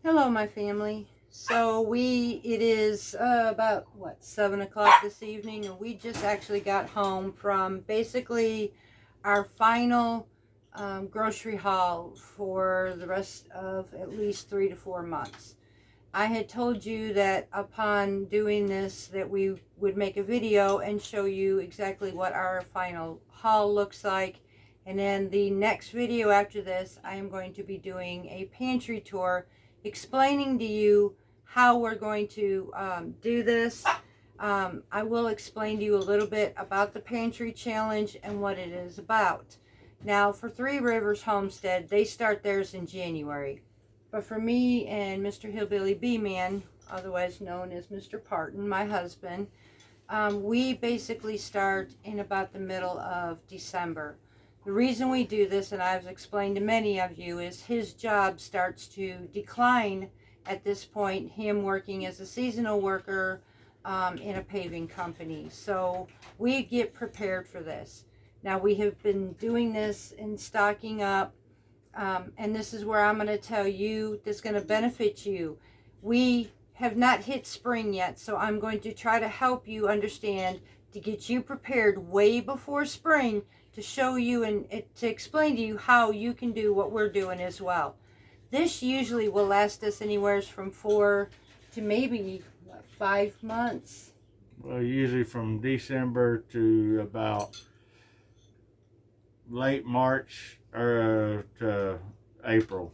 Hello, my family. It is about 7 o'clock this evening, and we just actually got home from basically our final grocery haul for the rest of at least 3 to 4 months. I had told you that upon doing this that we would make a video and show you exactly what our final haul looks like. And then the next video after this, I am going to be doing a pantry tour explaining to you how we're going to do this. I will explain to you a little bit about the pantry challenge and what it is about. Now, for Three Rivers Homestead, they start theirs in January. But for me and Mr. Hillbilly B-Man, otherwise known as Mr. Parton, my husband, we basically start in about the middle of December. The reason we do this, and I've explained to many of you, is his job starts to decline at this point, him working as a seasonal worker in a paving company. So we get prepared for this. Now, we have been doing this and stocking up, and this is where I'm going to tell you that's going to benefit you. We have not hit spring yet, so I'm going to try to help you understand, to get you prepared way before spring, to show you and to explain to you how you can do what we're doing as well. This usually will last us anywhere from 4 to maybe 5 months. Well, usually from December to about late March or to April.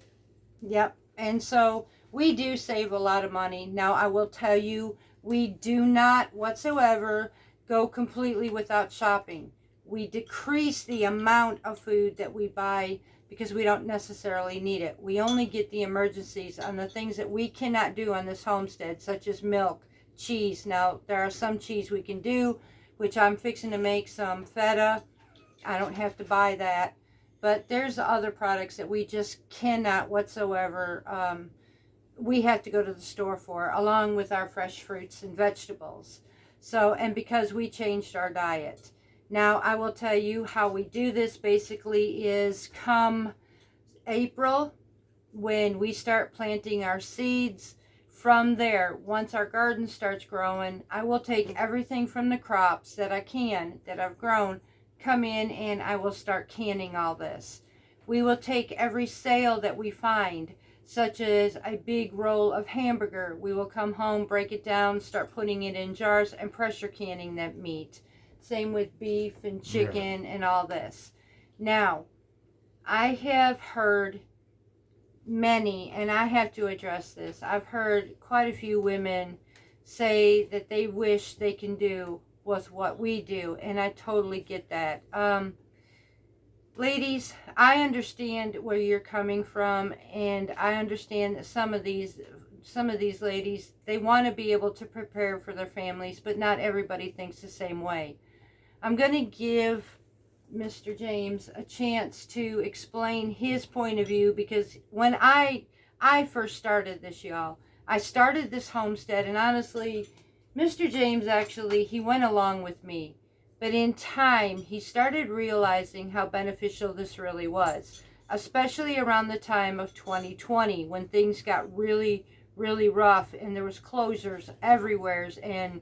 Yep. And so we do save a lot of money. Now, I will tell you, we do not whatsoever go completely without shopping. We decrease the amount of food that we buy because we don't necessarily need it. We only get the emergencies on the things that we cannot do on this homestead, such as milk, cheese. Now, there are some cheese we can do, which I'm fixing to make some feta. I don't have to buy that. But there's other products that we just cannot whatsoever. We have to go to the store for, along with our fresh fruits and vegetables. So, and because we changed our diet. Now, I will tell you how we do this basically is come April, when we start planting our seeds. From there, once our garden starts growing, I will take everything from the crops that I can, that I've grown, come in, and I will start canning all this. We will take every sale that we find, such as a big roll of hamburger. We will come home, break it down, start putting it in jars, and pressure canning that meat. Same with beef and chicken and all this. Now, I have heard many, and I have to address this. I've heard quite a few women say that they wish they can do with what we do, and I totally get that. Ladies, I understand where you're coming from, and I understand that some of these ladies, they want to be able to prepare for their families, but not everybody thinks the same way. I'm going to give Mr. James a chance to explain his point of view, because when I first started this, y'all, I started this homestead, and honestly, Mr. James actually, he went along with me. But in time, he started realizing how beneficial this really was, especially around the time of 2020, when things got really, really rough, and there was closures everywhere, and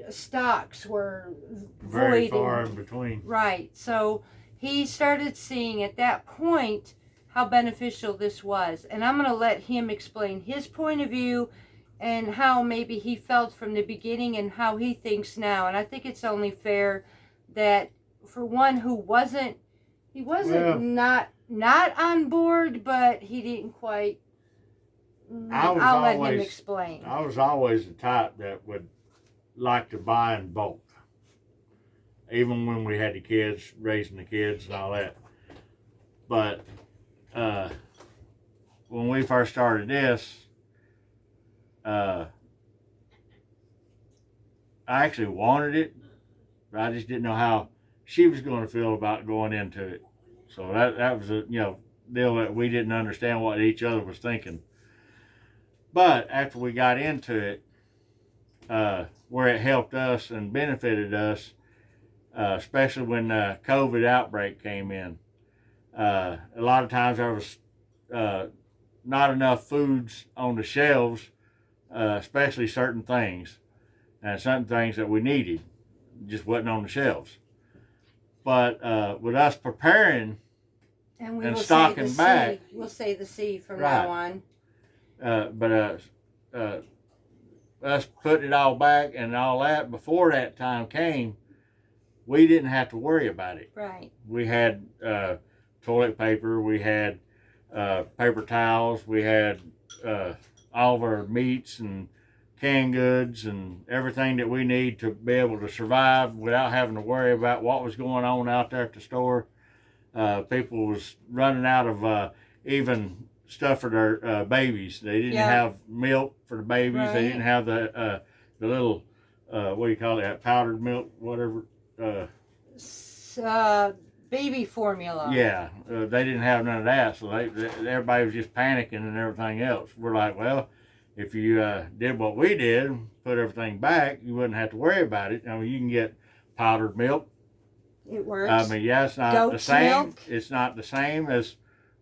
stocks were Very void far in between. Right. So he started seeing at that point how beneficial this was. And I'm going to let him explain his point of view and how maybe he felt from the beginning and how he thinks now. And I think it's only fair that for one who wasn't, he wasn't not on board, but he didn't quite. I'll let him explain. I was always the type that would like to buy in bulk, even when we had the kids, raising the kids and all that. But when we first started this, I actually wanted it, but I just didn't know how she was going to feel about going into it. So that was a deal that we didn't understand what each other was thinking. But after we got into it, where it helped us and benefited us, especially when the COVID outbreak came in. A lot of times there was not enough foods on the shelves, especially certain things, and certain things that we needed just wasn't on the shelves. But with us preparing And we and will stocking say the back, C. We'll say the C from right. now on. But us putting it all back and all that before that time came, we didn't have to worry about it. Right. We had toilet paper, we had paper towels, we had all of our meats and canned goods and everything that we need to be able to survive without having to worry about what was going on out there at the store. People was running out of even stuff for their babies. They didn't have milk for the babies. Right. They didn't have the little what do you call it? Powdered milk, whatever. Baby formula. Yeah, they didn't have none of that, so everybody was just panicking and everything else. We're like, well, if you did what we did, put everything back, you wouldn't have to worry about it. I mean, you can get powdered milk. It works. I mean, yeah, it's not Goat's the same. milk. It's not the same as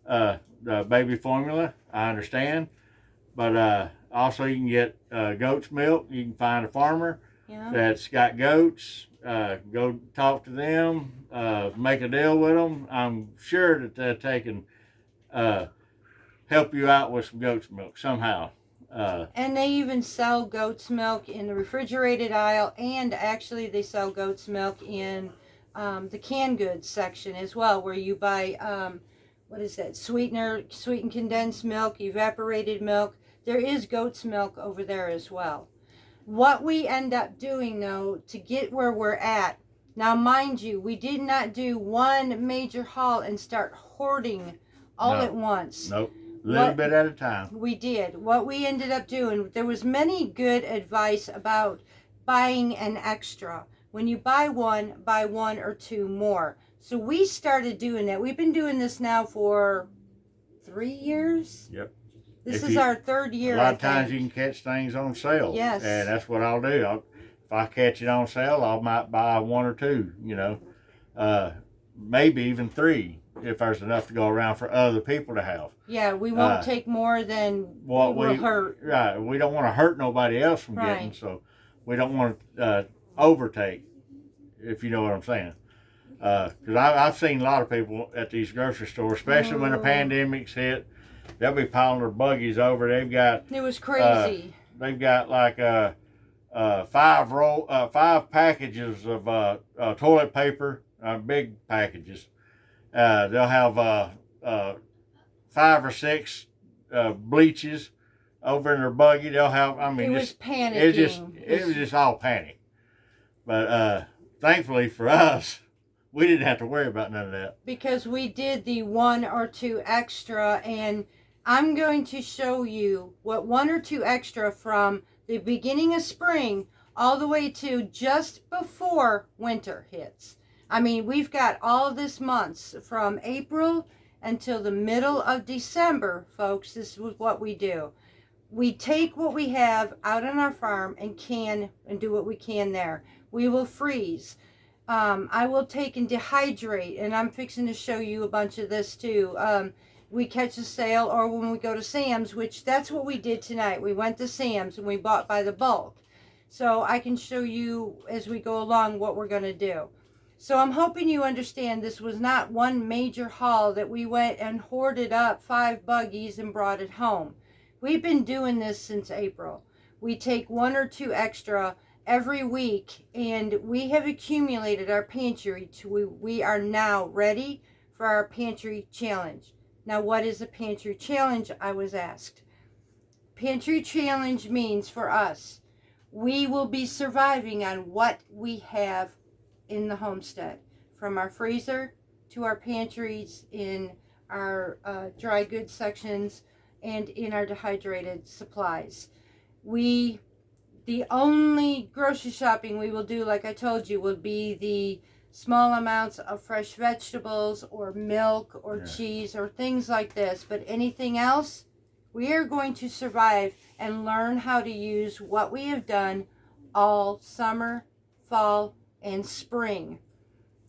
the baby formula. I understand, but also you can get goat's milk. You can find a farmer that's got goats. Go talk to them. Make a deal with them. I'm sure that they can help you out with some goat's milk somehow. And they even sell goat's milk in the refrigerated aisle, and actually they sell goat's milk in the canned goods section as well, where you buy what is that, sweetened condensed milk, evaporated milk. There is goat's milk over there as well. What we end up doing, though, to get where we're at, now mind you, we did not do one major haul and start hoarding all at once. Nope. Little bit at a time. We did. What we ended up doing, there was many good advice about buying an extra. When you buy one or two more. So we started doing that. We've been doing this now for 3 years. Yep. This is our third year. A lot of times you can catch things on sale. Yes. And that's what I'll do. If I catch it on sale, I might buy one or two, maybe even 3. If there's enough to go around for other people to have. Yeah, we won't take more than what will hurt. Right, we don't want to hurt nobody else from getting, so we don't want to overtake, if you know what I'm saying. Because I've seen a lot of people at these grocery stores, especially when the pandemic's hit, they'll be piling their buggies over. They've got it was crazy. They've got like 5 packages of toilet paper, big packages. They'll have 5 or 6 bleaches over in their buggy. They'll have. I mean, it was panicking. It was just all panic. But thankfully for us, we didn't have to worry about none of that because we did the 1 or 2 extra, and I'm going to show you what 1 or 2 extra from the beginning of spring all the way to just before winter hits. I mean, we've got all of this months from April until the middle of December, folks. This is what we do. We take what we have out on our farm and can and do what we can there. We will freeze. I will take and dehydrate, and I'm fixing to show you a bunch of this too. We catch a sale, or when we go to Sam's, which that's what we did tonight. We went to Sam's and we bought by the bulk. So I can show you as we go along what we're going to do. So I'm hoping you understand this was not one major haul that we went and hoarded up 5 buggies and brought it home. We've been doing this since April. We take 1 or 2 extra every week, and we have accumulated our pantry to we are now ready for our pantry challenge. Now, what is a pantry challenge? I was asked. Pantry challenge means for us, we will be surviving on what we have in the homestead, from our freezer to our pantries, in our dry goods sections, and in our dehydrated supplies. The only grocery shopping we will do, like I told you, will be the small amounts of fresh vegetables or milk or cheese or things like this. But anything else, we are going to survive and learn how to use what we have done all summer, fall, and spring.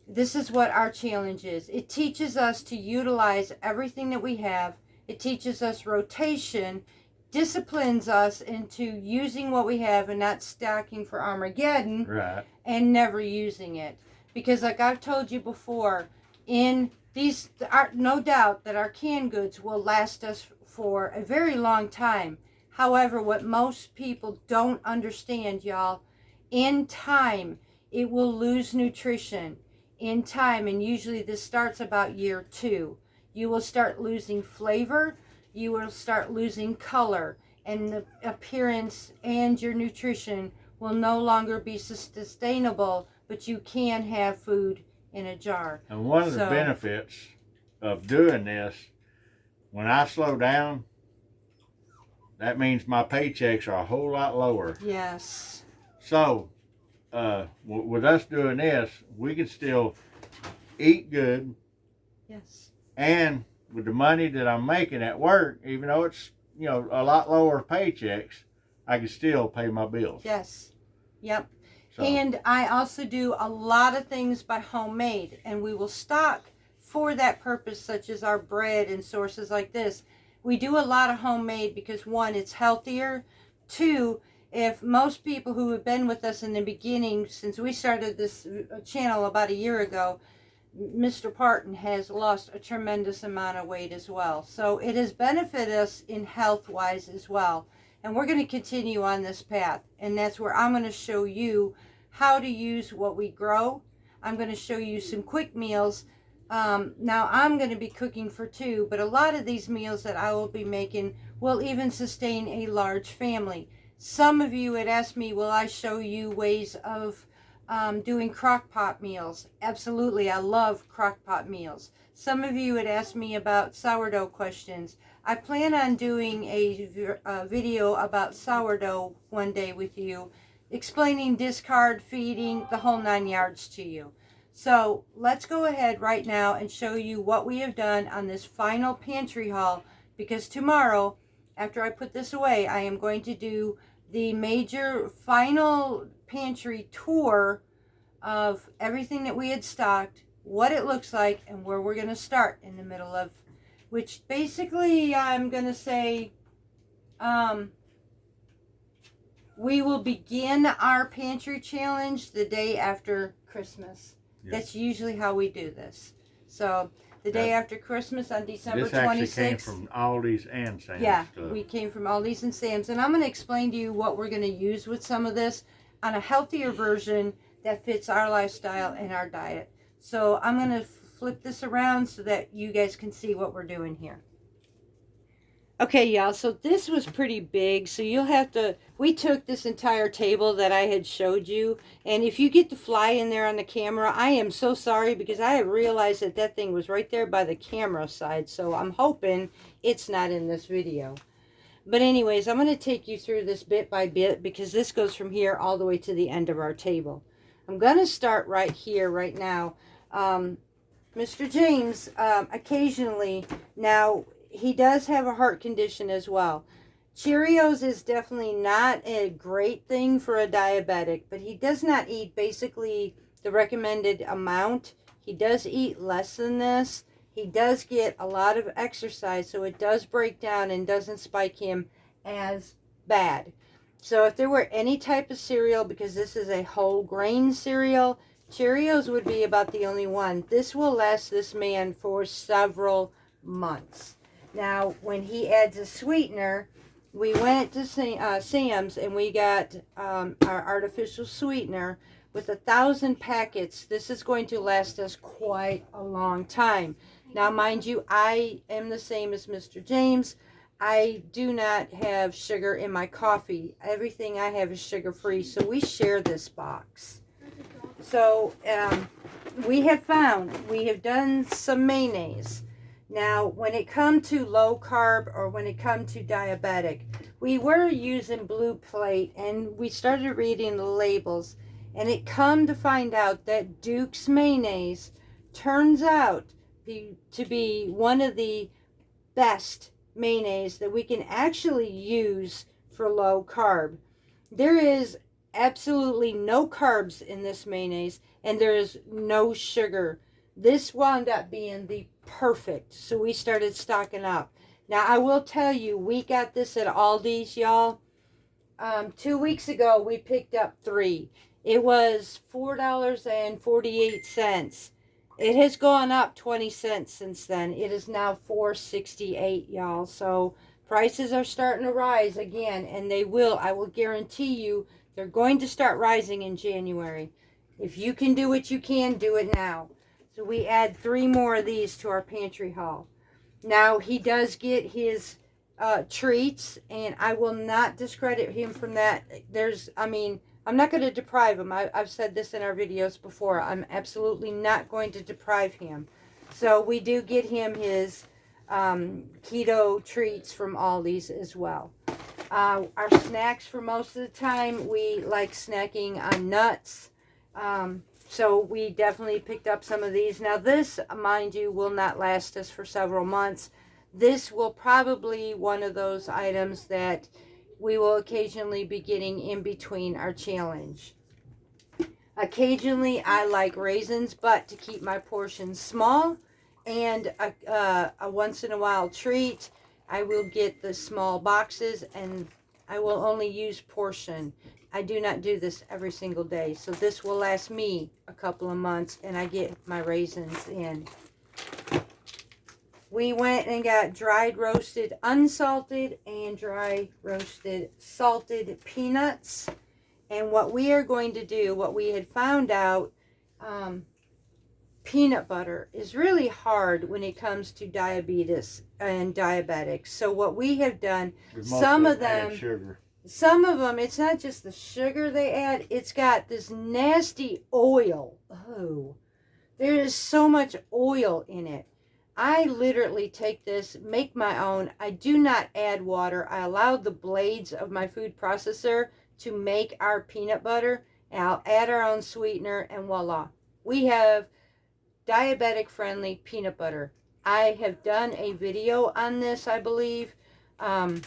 This is what our challenge is. It teaches us to utilize everything that we have It teaches us rotation, disciplines us into using what we have and not stocking for Armageddon, Right. and never using it. Because like I've told you before, in these, no doubt that our canned goods will last us for a very long time. However, what most people don't understand, y'all, in time, it will lose nutrition. In time, and usually this starts about year 2, you will start losing flavor, you will start losing color, and the appearance, and your nutrition will no longer be sustainable, but you can have food in a jar. And one of the benefits of doing this, when I slow down, that means my paychecks are a whole lot lower. Yes. So, with us doing this, we can still eat good. Yes. And with the money that I'm making at work, even though it's, you know, a lot lower paychecks, I can still pay my bills. Yes. Yep. So, and I also do a lot of things by homemade, and we will stock for that purpose, such as our bread and sources like this. We do a lot of homemade because, one, it's healthier. Two, if most people who have been with us in the beginning, since we started this channel about a year ago, Mr. Parton has lost a tremendous amount of weight as well. So it has benefited us in health-wise as well. And we're going to continue on this path. And that's where I'm going to show you how to use what we grow. I'm going to show you some quick meals. Now I'm going to be cooking for 2, but a lot of these meals that I will be making will even sustain a large family. Some of you had asked me, will I show you ways of doing crock pot meals? Absolutely, I love crock pot meals. Some of you had asked me about sourdough questions. I plan on doing a video about sourdough one day with you, explaining discard, feeding, the whole 9 yards to you. So let's go ahead right now and show you what we have done on this final pantry haul, because tomorrow, after I put this away, I am going to do the major final pantry tour of everything that we had stocked, what it looks like, and where we're going to start in the middle of, which basically I'm going to say we will begin our pantry challenge the day after Christmas. Yes. That's usually how we do this. So the day after Christmas on December 26th. This actually came from Aldi's and Sam's. Yeah, we came from Aldi's and Sam's. And I'm going to explain to you what we're going to use with some of this on a healthier version that fits our lifestyle and our diet. So I'm going to flip this around so that you guys can see what we're doing here. Okay, y'all, so this was pretty big, so you'll have to, we took this entire table that I had showed you, and if you get the fly in there on the camera, I am so sorry, because I have realized that that thing was right there by the camera side, so I'm hoping it's not in this video. But anyways, I'm going to take you through this bit by bit, because this goes from here all the way to the end of our table. I'm going to start right here, right now. Mr. James, occasionally, now, he does have a heart condition as well. Cheerios is definitely not a great thing for a diabetic, but he does not eat basically the recommended amount. He does eat less than this. He does get a lot of exercise, so it does break down and doesn't spike him as bad. So if there were any type of cereal, because this is a whole grain cereal, Cheerios would be about the only one. This will last this man for several months. Now, when he adds a sweetener, we went to Sam's and we got our artificial sweetener with 1,000 packets. This is going to last us quite a long time. Now, mind you, I am the same as Mr. James. I do not have sugar in my coffee. Everything I have is sugar-free, so we share this box. So, we have done some mayonnaise. Now, when it comes to low carb or when it comes to diabetic, we were using Blue Plate, and we started reading the labels, and it come to find out that Duke's mayonnaise turns out to be one of the best mayonnaise that we can actually use for low carb. There is absolutely no carbs in this mayonnaise, and there is no sugar. This wound up being the perfect, so we started stocking up. Now, I will tell you, we got this at Aldi's, y'all. 2 weeks ago, we picked up 3. It was $4.48. It has gone up 20 cents since then. It is now $4.68, y'all. So prices are starting to rise again, and they will. I will guarantee you they're going to start rising in January. If you can do it, you can do it now. So we add 3 more of these to our pantry haul. Now, he does get his treats, and I will not discredit him from that. I'm not going to deprive him. I've said this in our videos before. I'm absolutely not going to deprive him. So we do get him his keto treats from Aldi's as well. Our snacks, for most of the time, we like snacking on nuts. So we definitely picked up some of these. Now this, mind you, will not last us for several months. This will probably one of those items that we will occasionally be getting in between our challenge. Occasionally I like raisins, but to keep my portions small and a once in a while treat, I will get the small boxes, and I will only use portion. I do not do this every single day. So this will last me a couple of months, and I get my raisins in. We went and got dried roasted unsalted and dry roasted salted peanuts. And what we are going to do, what we had found out, peanut butter is really hard when it comes to diabetes and diabetics. So what we have done, some of them, it's not just the sugar they add, it's got this nasty oil. Oh, there is so much oil in it. I literally take this, make my own. I do not add water. I allow the blades of my food processor to make our peanut butter, and I'll add our own sweetener, and voila. We have diabetic friendly peanut butter. I have done a video on this, I believe. I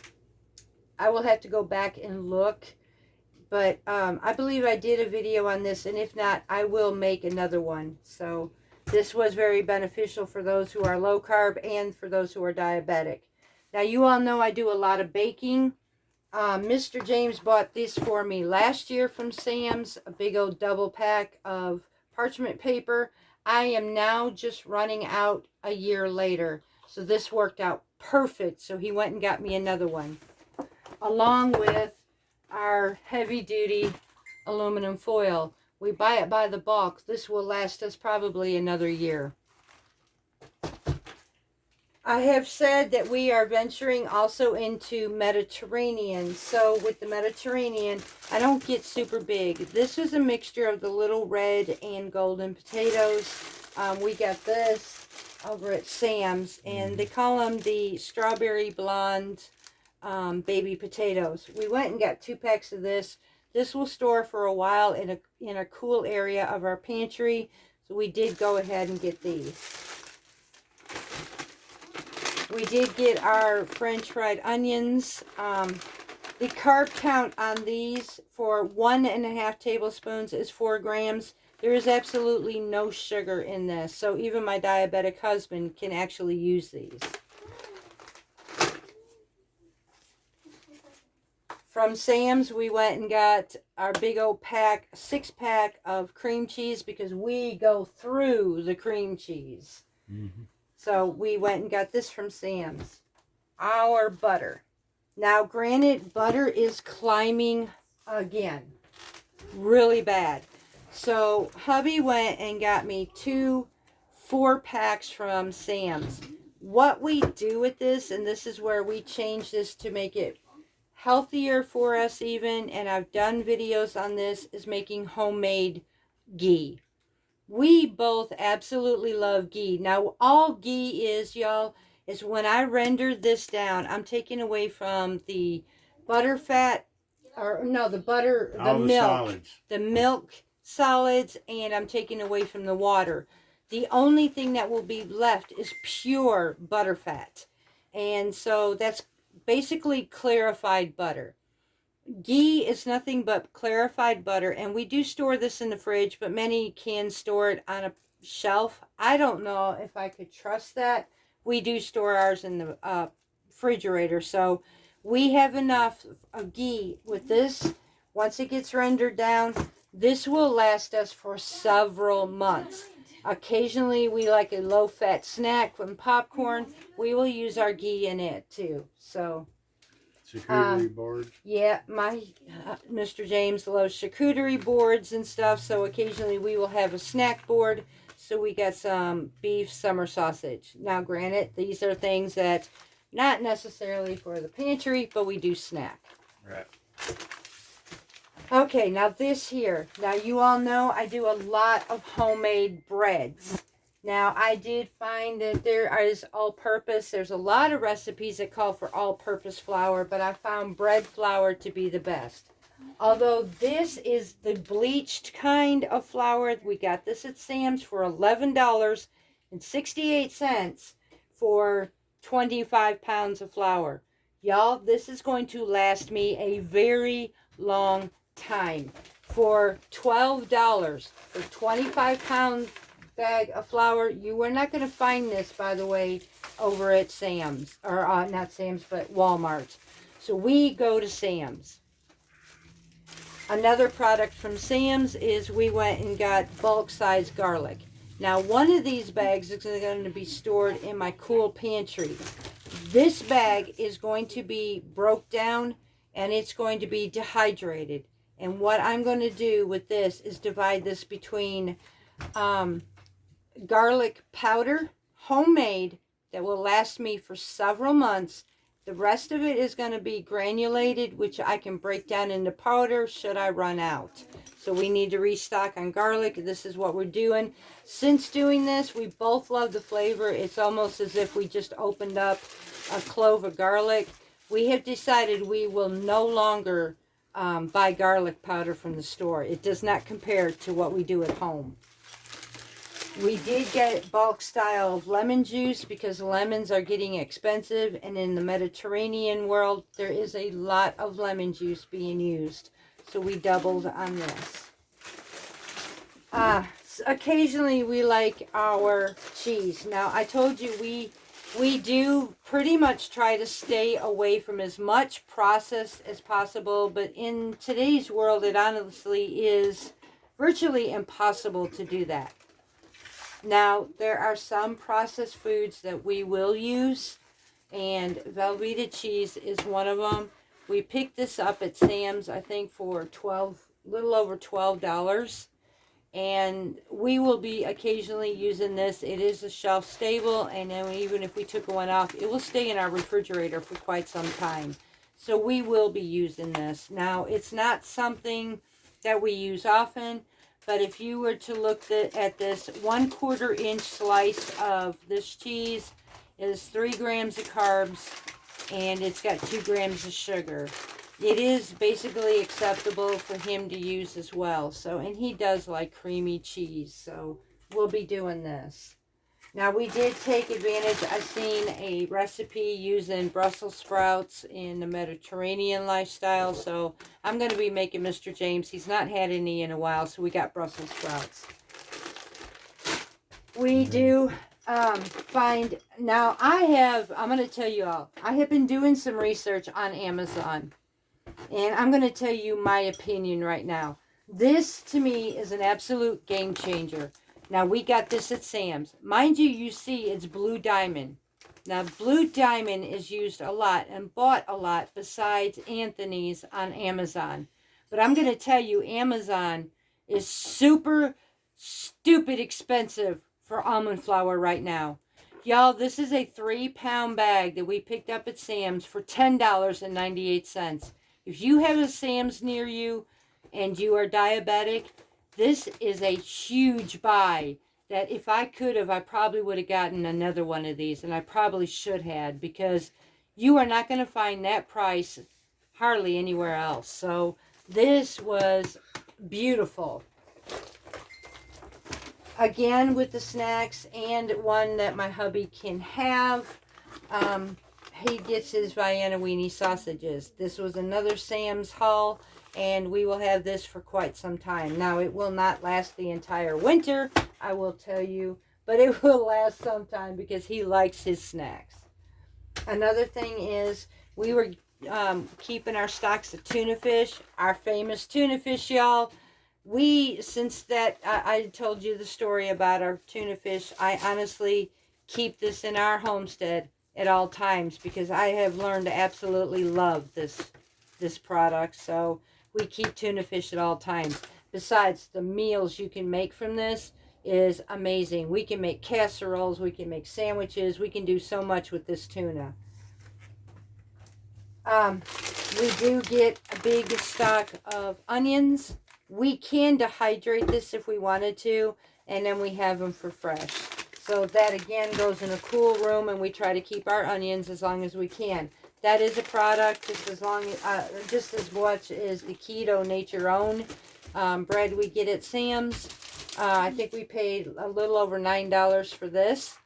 will have to go back and look, but I believe I did a video on this, and if not, I will make another one. So this was very beneficial for those who are low carb and for those who are diabetic. Now, you all know I do a lot of baking. Mr. James bought this for me last year from Sam's, a big old double pack of parchment paper. I am now just running out a year later. So this worked out perfect. So he went and got me another one, along with our heavy duty aluminum foil. We buy it by the bulk. This will last us probably another year. I have said that we are venturing also into Mediterranean. So with the Mediterranean, I don't get super big. This is a mixture of the little red and golden potatoes. We got this over at Sam's, and they call them the strawberry blonde baby potatoes. We went and got 2 packs of this. This will store for a while in a cool area of our pantry. So we did go ahead and get these. We did get our French fried onions. The carb count on these for 1.5 tablespoons is 4 grams. There is absolutely no sugar in this. So even my diabetic husband can actually use these. From Sam's, we went and got our big old pack, 6-pack of cream cheese, because we go through the cream cheese. Mm-hmm. So we went and got this from Sam's. Our butter. Now, granted, butter is climbing again. Really bad. So hubby went and got me 2 4-packs from Sam's. What we do with this, and this is where we change this to make it healthier for us even, and I've done videos on this, is making homemade ghee. We both absolutely love ghee. Now, all ghee is, y'all, is when I render this down, I'm taking away from the butter fat, or no, the butter, the milk, solids. The milk solids, and I'm taking away from the water. The only thing that will be left is pure butter fat. And so that's basically clarified butter. Ghee is nothing but clarified butter, and we do store this in the fridge, but many can store it on a shelf. I don't know if I could trust that. We do store ours in the refrigerator. So we have enough of ghee with this. Once it gets rendered down, this will last us for several months. Occasionally, we like a low-fat snack with popcorn. We will use our ghee in it too. So, Charcuterie board. yeah, my Mr. James loves charcuterie boards and stuff. So occasionally we will have a snack board. So we got some beef summer sausage. Now, granted, these are things that not necessarily for the pantry, but we do snack. Right. Okay, now this here. Now you all know I do a lot of homemade breads. Now I did find that there is all-purpose. There's a lot of recipes that call for all-purpose flour, but I found bread flour to be the best. Although this is the bleached kind of flour. We got this at Sam's for $11.68 for 25 pounds of flour. Y'all, this is going to last me a very long time. For $12 for 25-pound bag of flour, you are not going to find this, by the way, over at Sam's, or not Sam's, but Walmart. So we go to Sam's. Another product from Sam's is we went and got bulk size garlic. Now, one of these bags is going to be stored in my cool pantry. This bag is going to be broke down and it's going to be dehydrated. And what I'm going to do with this is divide this between garlic powder, homemade, that will last me for several months. The rest of it is going to be granulated, which I can break down into powder should I run out. So we need to restock on garlic. This is what we're doing. Since doing this, we both love the flavor. It's almost as if we just opened up a clove of garlic. We have decided we will no longer buy garlic powder from the store. It does not compare to what we do at home. We did get bulk style of lemon juice because lemons are getting expensive, and in the Mediterranean world there is a lot of lemon juice being used, so we doubled on this. Occasionally we like our cheese. Now I told you we do pretty much try to stay away from as much processed as possible, but in today's world it honestly is virtually impossible to do that. Now, there are some processed foods that we will use, and Velveeta cheese is one of them. We picked this up at Sam's, I think, for little over $12, and we will be occasionally using this. It is a shelf stable, and then even if we took one off, it will stay in our refrigerator for quite some time. So we will be using this. Now, it's not something that we use often, but if you were to look at this 1/4 inch slice of this cheese, is 3 grams of carbs, and it's got 2 grams of sugar. It is basically acceptable for him to use as well. So, and he does like creamy cheese, so we'll be doing this. Now, we did take advantage. I've seen a recipe using Brussels sprouts in the Mediterranean lifestyle, so I'm going to be making Mr. James. He's not had any in a while, so we got Brussels sprouts. We do find, now I'm going to tell you all, I have been doing some research on Amazon, and I'm going to tell you my opinion right now. This, to me, is an absolute game changer. Now, we got this at Sam's. Mind you, you see it's Blue Diamond. Now, Blue Diamond is used a lot and bought a lot besides Anthony's on Amazon. But I'm going to tell you, Amazon is super stupid expensive for almond flour right now. Y'all, this is a 3-pound bag that we picked up at Sam's for $10.98. If you have a Sam's near you and you are diabetic, this is a huge buy that if I could have, I probably would have gotten another one of these, and I probably should have, because you are not going to find that price hardly anywhere else. So this was beautiful. Again, with the snacks, and one that my hubby can have. He gets his Vienna weenie sausages. This was another Sam's haul, and we will have this for quite some time. Now, it will not last the entire winter, I will tell you, but it will last some time because he likes his snacks. Another thing is we were keeping our stocks of tuna fish, our famous tuna fish, y'all. Since that I told you the story about our tuna fish, I honestly keep this in our homestead at all times because I have learned to absolutely love this product. So we keep tuna fish at all times. Besides, the meals you can make from this is amazing. We can make casseroles, we can make sandwiches, we can do so much with this tuna. We do get a big stock of onions. We can dehydrate this if we wanted to, and then we have them for fresh. So that again goes in a cool room, and we try to keep our onions as long as we can. That is a product just as much as the keto nature own bread we get at Sam's. I think we paid a little over $9 for this.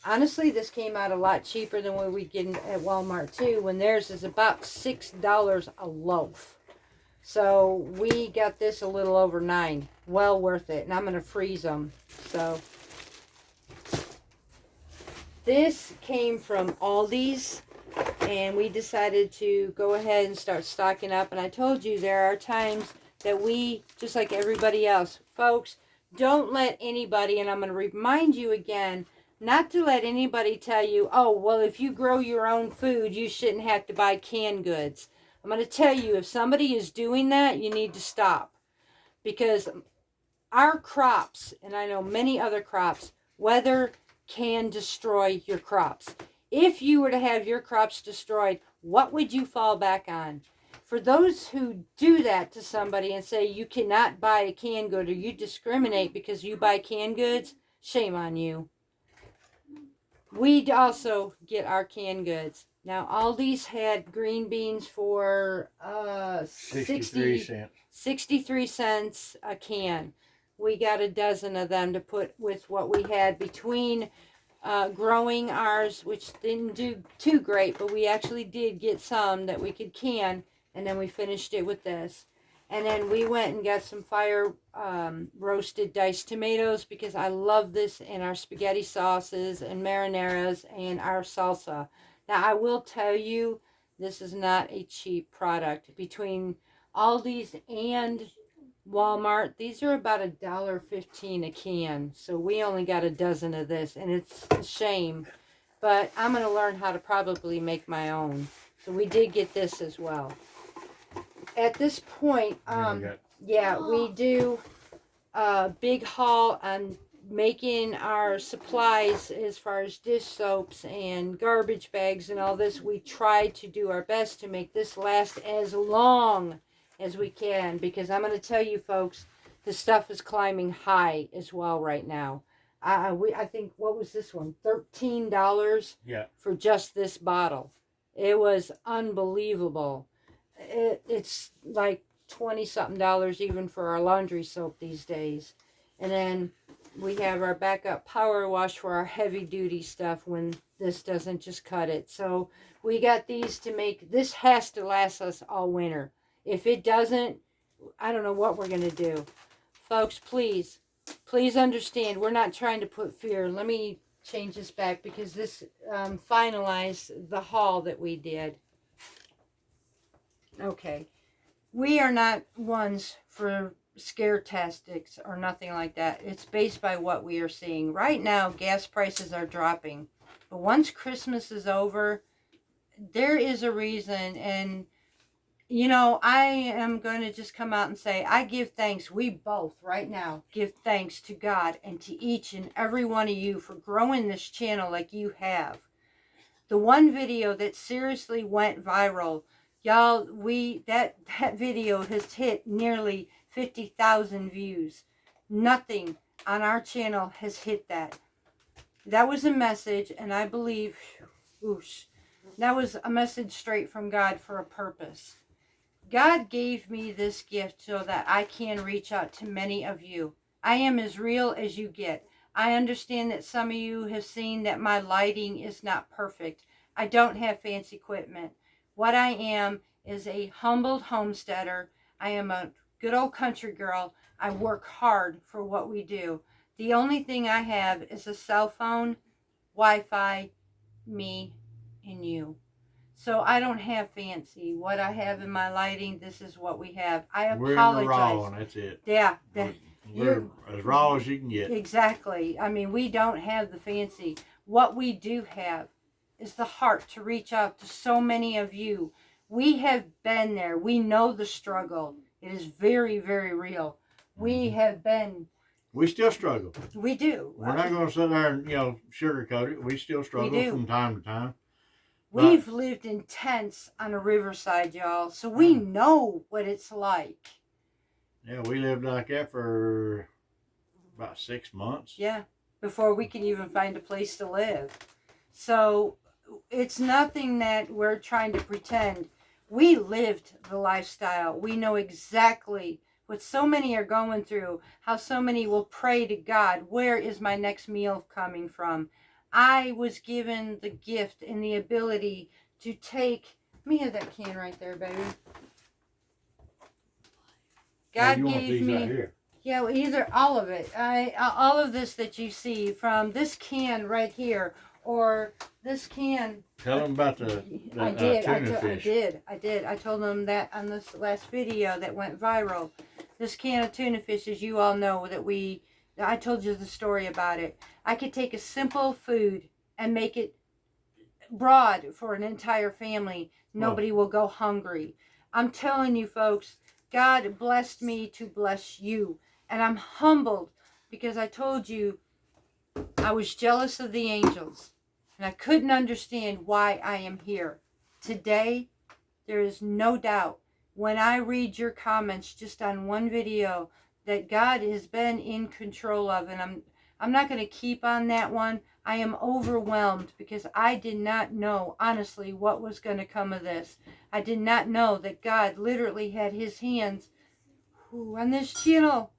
Honestly, this came out a lot cheaper than what we get at Walmart too, when theirs is about $6 a loaf. So we got this a little over $9. Well worth it. And I'm going to freeze them. So this came from Aldi's, and we decided to go ahead and start stocking up. And I told you there are times that we, just like everybody else, folks, don't let anybody, and I'm going to remind you again, not to let anybody tell you, oh, well, if you grow your own food, you shouldn't have to buy canned goods. I'm going to tell you, if somebody is doing that, you need to stop. Because our crops, and I know many other crops, weather can destroy your crops. If you were to have your crops destroyed, what would you fall back on? For those who do that to somebody and say you cannot buy a canned good or you discriminate because you buy canned goods, shame on you. We also get our canned goods. Now, Aldi's had green beans for 63 cents a can. We got a dozen of them to put with what we had between growing ours, which didn't do too great, but we actually did get some that we could can, and then we finished it with this. And then we went and got some fire roasted diced tomatoes because I love this in our spaghetti sauces and marinaras and our salsa. Now, I will tell you, this is not a cheap product. Between Aldi's and Walmart, these are about $1.15 a can. So we only got a dozen of this, and it's a shame. But I'm going to learn how to probably make my own. So we did get this as well. At this point, we do a big haul on making our supplies as far as dish soaps and garbage bags and all this. We try to do our best to make this last as long as we can, because I'm going to tell you folks, the stuff is climbing high as well right now. I think, what was this one? $13 for just this bottle. It was unbelievable. It's like 20 something dollars even for our laundry soap these days. And then we have our backup power wash for our heavy duty stuff when this doesn't just cut it. So we got these to make, this has to last us all winter. If it doesn't, I don't know what we're going to do. Folks, please understand, we're not trying to put fear. Let me change this back because this finalized the haul that we did. Okay, we are not ones for scare tactics or nothing like that. It's based by what we are seeing. Right now, gas prices are dropping. But once Christmas is over, there is a reason. And, you know, I am going to just come out and say, I give thanks. We both right now give thanks to God and to each and every one of you for growing this channel like you have. The one video that seriously went viral, y'all, that video has hit nearly 50,000 views. Nothing on our channel has hit that. That was a message, and I believe, that was a message straight from God for a purpose. God gave me this gift so that I can reach out to many of you. I am as real as you get. I understand that some of you have seen that my lighting is not perfect. I don't have fancy equipment. What I am is a humbled homesteader. I am a good old country girl. I work hard for what we do. The only thing I have is a cell phone, Wi-Fi, me, in you. So I don't have fancy. What I have in my lighting, this is what we have. I We're in the raw, apologize. and that's it. Yeah, We're as raw as you can get. exactly. I mean, we don't have the fancy. What we do have is the heart to reach out to so many of you. We have been there. We know the struggle. It is very, very real. We have been. We still struggle. We do. We're not going to sit there and sugarcoat it. We still struggle do. from time to time. We've lived in tents on a riverside, y'all, so we know what it's like. Yeah, we lived like that for about 6 months. Yeah, before we can even find a place to live. So it's nothing that we're trying to pretend. We lived the lifestyle. We know exactly what so many are going through, how so many will pray to God, where is my next meal coming from? I was given the gift and the ability to take, let me have that can right there, baby. God gave me, right here. yeah, well, either all of it. All of this that you see, from this can right here, or this can. Tell them about the I did. tuna fish. I did. I told them that on this last video that went viral. This can of tuna fish, as you all know, I told you the story about it. I could take a simple food and make it broad for an entire family. Nobody will go hungry. I'm telling you, folks, God blessed me to bless you. And I'm humbled because I told you I was jealous of the angels. And I couldn't understand why I am here. Today, there is no doubt when I read your comments just on one video that God has been in control of. And I'm not going to keep on that one. I am overwhelmed because I did not know, honestly, what was going to come of this. I did not know that God literally had his hands on this channel.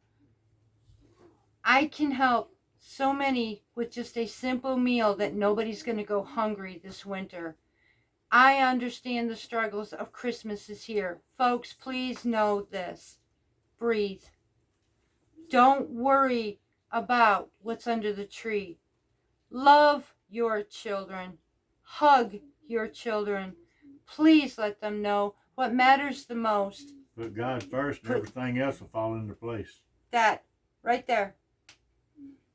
I can help so many with just a simple meal that nobody's going to go hungry this winter. I understand the struggles of Christmas is here. Folks, please know this. Breathe. Don't worry about what's under the tree. Love your children. Hug your children. Please let them know what matters the most. Put God first and everything else will fall into place. That, right there.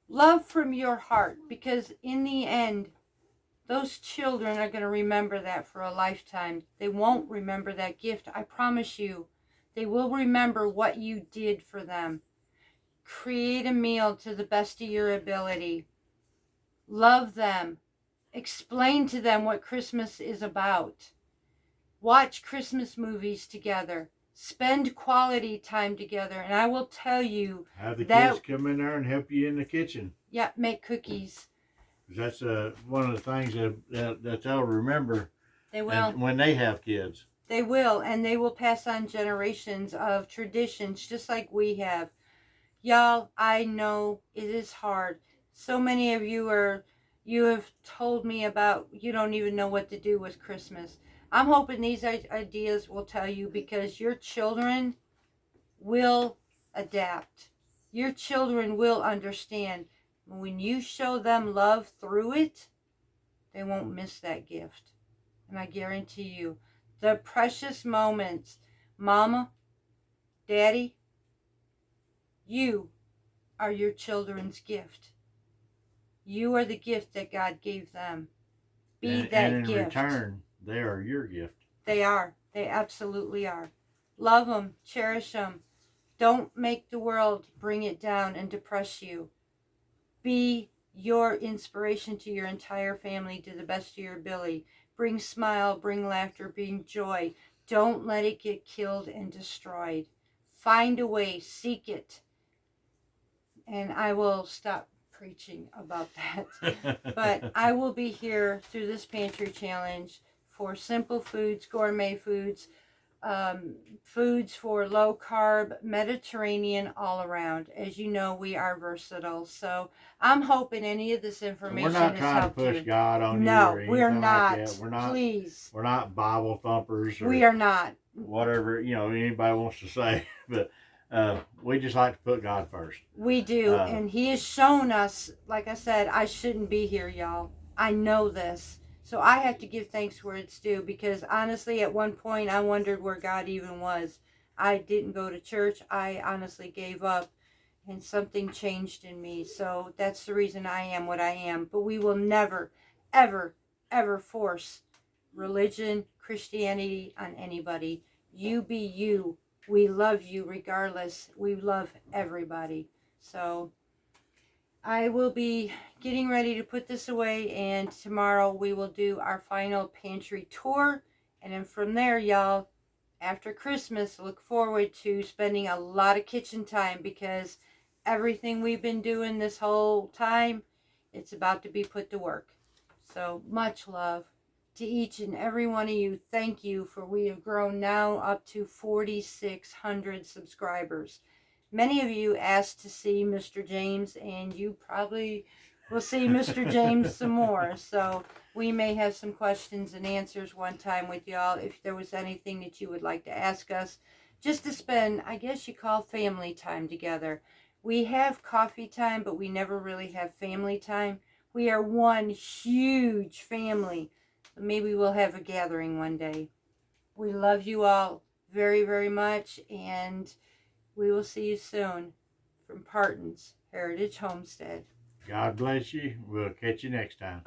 Love from your heart, because in the end, those children are going to remember that for a lifetime. They won't remember that gift, I promise you. They will remember what you did for them. Create a meal to the best of your ability. Love them. Explain to them what Christmas is about. Watch Christmas movies together. Spend quality time together. And I will tell you, have the kids come in there and help you in the kitchen. Yeah, make cookies. That's one of the things that they'll remember. They will. When they have kids. They will, and they will pass on generations of traditions just like we have. Y'all, I know it is hard. So many of you have told me about you don't even know what to do with Christmas. I'm hoping these ideas will tell you, because your children will adapt. Your children will understand. When you show them love through it, they won't miss that gift. And I guarantee you, the precious moments, Mama, Daddy, you are your children's gift. You are the gift that God gave them. Be that and in gift. return, they are your gift. They are. They absolutely are. Love them. Cherish them. Don't make the world bring it down and depress you. Be your inspiration to your entire family to the best of your ability. Bring smile, bring laughter, bring joy. Don't let it get killed and destroyed. Find a way. Seek it. And I will stop preaching about that. But I will be here through this pantry challenge for simple foods, gourmet foods, foods for low carb, Mediterranean, all around. As you know, we are versatile. So I'm hoping any of this information we're not has trying to helped push you. God on you. No, or we're anything not. Like that. We're not. Please. We're not Bible thumpers. Or We are not. whatever anybody wants to say, but we just like to put God first. We do, and He has shown us. Like I said, I shouldn't be here, y'all. I know this. So I have to give thanks where it's due, because honestly, at one point I wondered where God even was. I didn't go to church. I honestly gave up, and something changed in me. So that's the reason I am what I am. But we will never, ever, ever force religion, Christianity on anybody. You be you. We love you regardless. We love everybody. So I will be getting ready to put this away, and tomorrow we will do our final pantry tour. And then from there, y'all, after Christmas, look forward to spending a lot of kitchen time, because everything we've been doing this whole time, it's about to be put to work. So much love to each and every one of you. Thank you, for we have grown now up to 4,600 subscribers. Many of you asked to see Mr. James, and you probably will see Mr. James some more. So we may have some questions and answers one time with y'all. If there was anything that you would like to ask us, just to spend, I guess you call, family time together. We have coffee time, but we never really have family time. We are one huge family. Maybe we'll have a gathering one day. We love you all very, very much, and we will see you soon from Parton's Heritage Homestead. God bless you. We'll catch you next time.